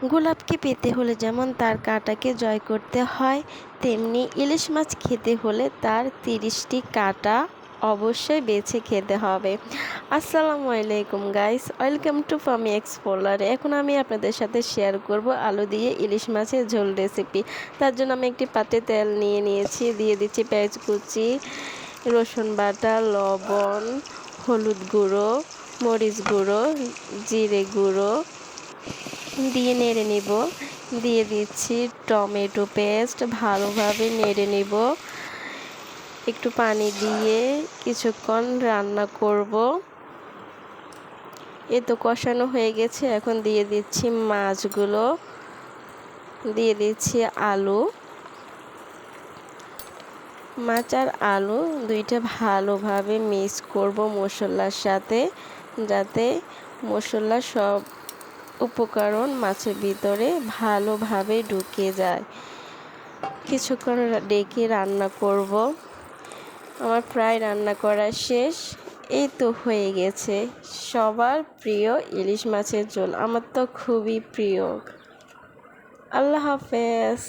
গোলাপকে পেতে হলে যেমন তার কাঁটাকে জয় করতে হয়, তেমনি ইলিশ মাছ খেতে হলে তার 30টি কাঁটা অবশ্যই বেছে খেতে হবে। আসসালামু আলাইকুম guys, welcome to Fermi explorer. এখন আমি আপনাদের সাথে শেয়ার করব আলু দিয়ে ইলিশ মাছের ঝোল রেসিপি। তার জন্য আমি একটি পাত্রে তেল নিয়েছি, দিয়ে দিচ্ছি পেঁয়াজ কুচি, রসুন বাটা, লবণ, হলুদ গুঁড়ো, মরিচ গুঁড়ো, জিরে গুঁড়ো দিয়ে নেড়ে নিব। দিয়ে দিচ্ছি টমেটো পেস্ট, ভালোভাবে নেড়ে নিব। একটু পানি দিয়ে কিছুক্ষণ রান্না করব। এ তো কষানো হয়ে গেছে, এখন দিয়ে দিচ্ছি মাছগুলো, দিয়ে দিচ্ছি আলু। মাছ আর আলু দুইটা ভালোভাবে মিক্স করব মশলার সাথে, যাতে মশলা সব উপকরণ মাছের ভিতরে ভালোভাবে ঢুকে যায়। কিছুক্ষণ ডেকে রান্না করব। আমার প্রায় রান্না করা শেষ। এই তো হয়ে গেছে সবার প্রিয় ইলিশ মাছের ঝোল। আমার তো খুবই প্রিয়। আল্লাহ হাফেজ।